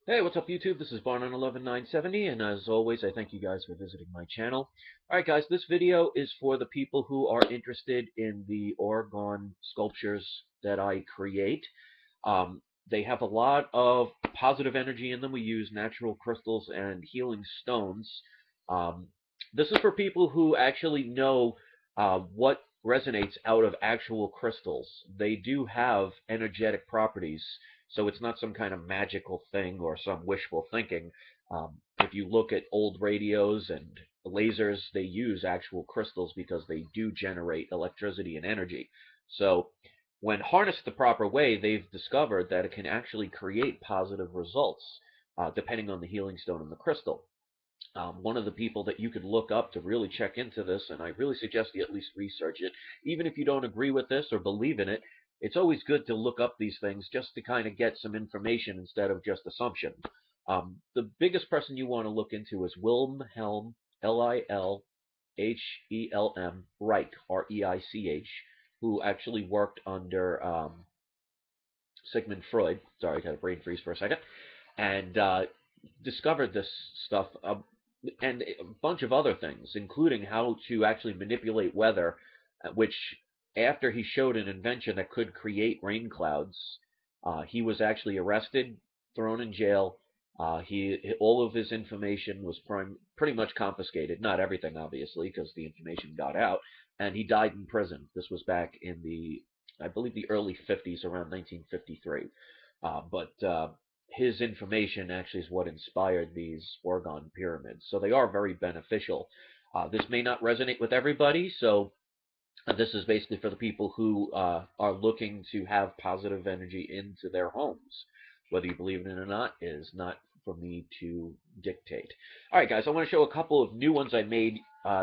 Hey, what's up YouTube? This is Barn11970, and as always, I thank you guys for visiting my channel. Alright guys, this video is for the people who are interested in the Orgone sculptures that I create. They have a lot of positive energy in them. We use natural crystals and healing stones. Um, this is for people who actually know what resonates out of actual crystals. They do have energetic properties, so it's not some kind of magical thing or some wishful thinking. If you look at old radios and lasers, they use actual crystals because they do generate electricity and energy. So when harnessed the proper way, they've discovered that it can actually create positive results, depending on the healing stone and the crystal. One of the people that you could look up to really check into this, and I really suggest you at least research it, even if you don't agree with this or believe in it, it's always good to look up these things just to kind of get some information instead of just assumption. The biggest person you want to look into is Wilhelm, Lilhelm, Reich, Reich, who actually worked under Sigmund Freud. Sorry, I got a brain freeze for a second. And discovered this stuff and a bunch of other things, including how to actually manipulate weather, which after he showed an invention that could create rain clouds, he was actually arrested, thrown in jail. He all of his information was pretty much confiscated. Not everything, obviously, because the information got out, and he died in prison. This was back in I believe, the early 50s, around 1953. But his information actually is what inspired these Orgone pyramids. So they are very beneficial. This may not resonate with everybody, so this is basically for the people who are looking to have positive energy into their homes. Whether you believe in it or not is not for me to dictate. All right, guys, I want to show a couple of new ones I made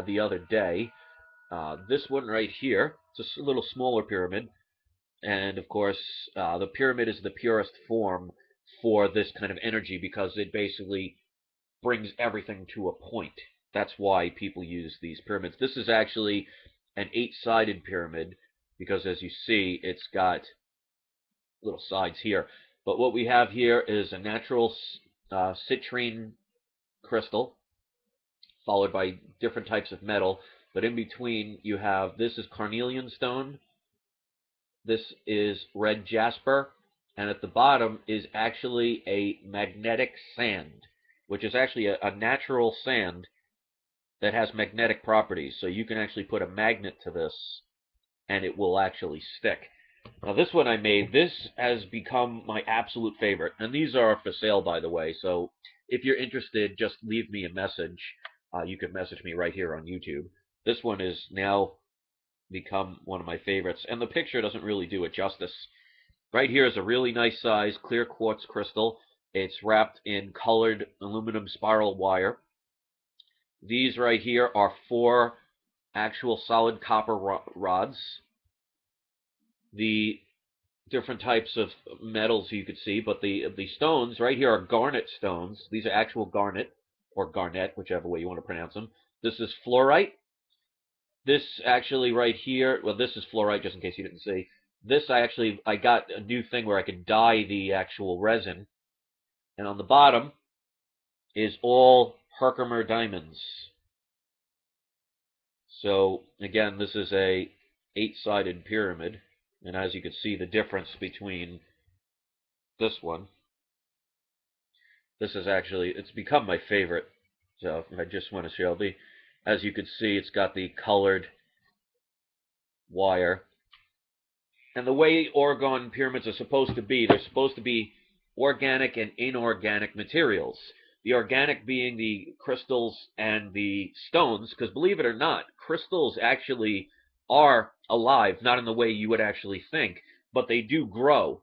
the other day. This one right here, it's a little smaller pyramid. And of course, the pyramid is the purest form for this kind of energy because it basically brings everything to a point. That's why people use these pyramids. This is actually an eight-sided pyramid because, as you see, it's got little sides here. But what we have here is a natural citrine crystal, followed by different types of metal. But in between, you have this is carnelian stone, this is red jasper, and at the bottom is actually a magnetic sand, which is actually a natural sand that has magnetic properties. So you can actually put a magnet to this and it will actually stick. Now this one I made, this has become my absolute favorite. And these are for sale, by the way. So if you're interested, just leave me a message. You can message me right here on YouTube. This one is now become one of my favorites. And the picture doesn't really do it justice. Right here is a really nice size clear quartz crystal. It's wrapped in colored aluminum spiral wire. These right here are 4 actual solid copper rods. The different types of metals you could see, but the stones right here are garnet stones. These are actual garnet or garnet, whichever way you want to pronounce them. This is fluorite. This actually right here, well, this is fluorite, just in case you didn't see. This I got a new thing where I could dye the actual resin. And on the bottom is all Herkimer diamonds. So again, this is a 8-sided pyramid. And as you can see, the difference between this one, this is actually, it's become my favorite. So I just want to show as you can see, it's got the colored wire. And the way Orgone pyramids are supposed to be, they're supposed to be organic and inorganic materials. The organic being the crystals and the stones, because believe it or not, crystals actually are alive, not in the way you would actually think, but they do grow.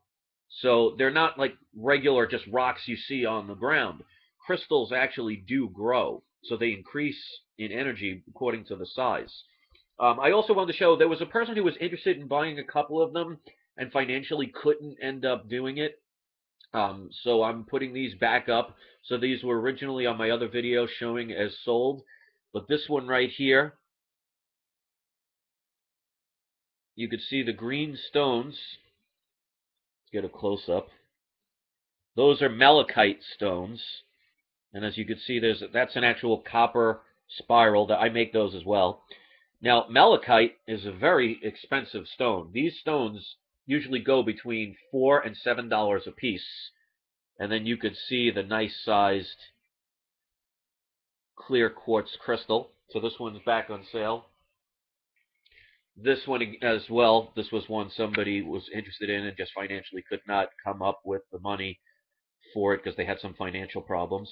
So they're not like regular just rocks you see on the ground. Crystals actually do grow, so they increase in energy according to the size. I also wanted to show there was a person who was interested in buying a couple of them and financially couldn't end up doing it. So I'm putting these back up. So these were originally on my other video showing as sold. But this one right here, you could see the green stones. Let's get a close up. Those are malachite stones. And as you can see, that's an actual copper spiral. That I make those as well. Now, malachite is a very expensive stone. These stones usually go between $4 and $7 a piece. And then you could see the nice sized clear quartz crystal. So this one's back on sale. This one as well, this was one somebody was interested in and just financially could not come up with the money for it because they had some financial problems.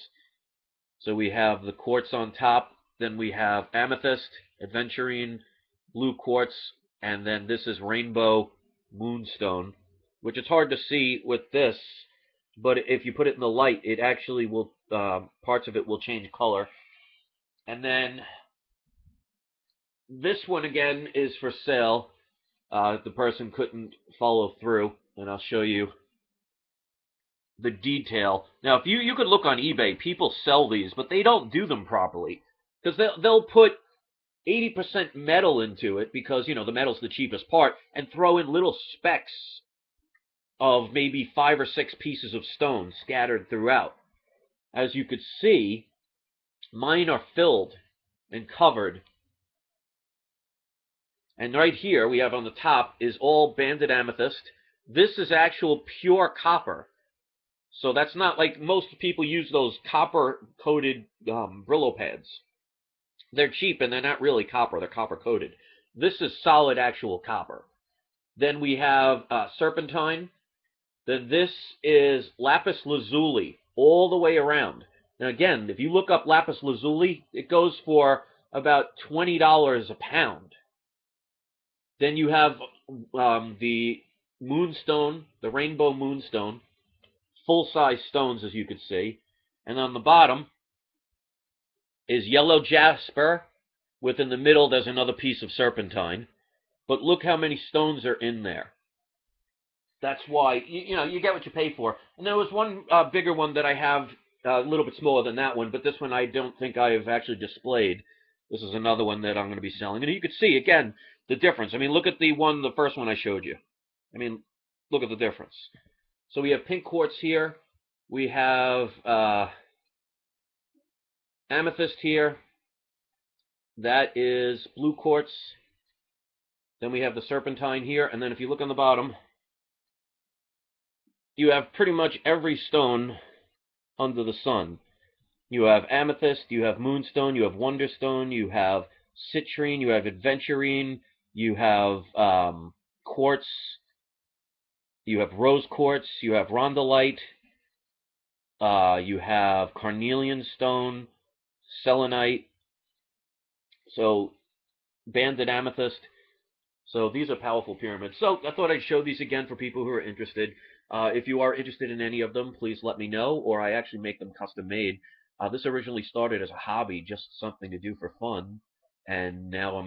So we have the quartz on top, then we have amethyst, aventurine, blue quartz, and then this is rainbow moonstone, which is hard to see with this, but if you put it in the light, it actually will, parts of it will change color. And then this one again is for sale. The person couldn't follow through, and I'll show you the detail. Now, if you could look on eBay, people sell these, but they don't do them properly because they'll put 80% metal into it because the metal's the cheapest part, and throw in little specks of maybe 5 or 6 pieces of stone scattered throughout. As you could see, mine are filled and covered. And right here we have on the top is all banded amethyst. This is actual pure copper. So that's not like most people use those copper-coated Brillo pads. They're cheap and they're not really copper. They're copper-coated. This is solid actual copper. Then we have serpentine. Then this is lapis lazuli all the way around. Now again, if you look up lapis lazuli, it goes for about $20 a pound. Then you have the moonstone, the rainbow moonstone, full-size stones, as you could see. And on the bottom is yellow jasper. Within the middle, there's another piece of serpentine. But look how many stones are in there. That's why, you get what you pay for. And there was one bigger one that I have, a little bit smaller than that one, but this one I don't think I've actually displayed. This is another one that I'm going to be selling. And you can see, again, the difference. I mean, look at the first one I showed you. I mean, look at the difference. So we have pink quartz here. We have amethyst here. That is blue quartz. Then we have the serpentine here. And then if you look on the bottom, you have pretty much every stone under the sun. You have amethyst, you have moonstone, you have wonderstone, you have citrine, you have aventurine, you have quartz, you have rose quartz, you have rondolite, you have carnelian stone, selenite, so banded amethyst. So these are powerful pyramids. So I thought I'd show these again for people who are interested. If you are interested in any of them, please let me know, or I actually make them custom made. This originally started as a hobby, just something to do for fun, and now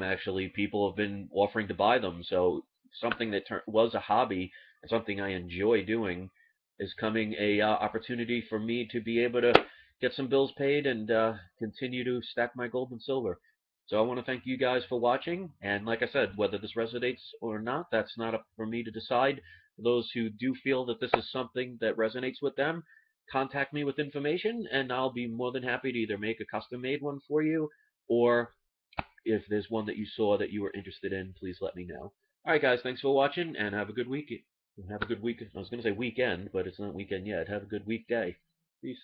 people have been offering to buy them. So something that was a hobby and something I enjoy doing is coming a opportunity for me to be able to get some bills paid and continue to stack my gold and silver. So I want to thank you guys for watching, and like I said, whether this resonates or not, that's not up for me to decide. For those who do feel that this is something that resonates with them, contact me with information, and I'll be more than happy to either make a custom-made one for you, or if there's one that you saw that you were interested in, please let me know. All right, guys, thanks for watching, and have a good week. Have a good week. I was going to say weekend, but it's not weekend yet. Have a good weekday. Peace.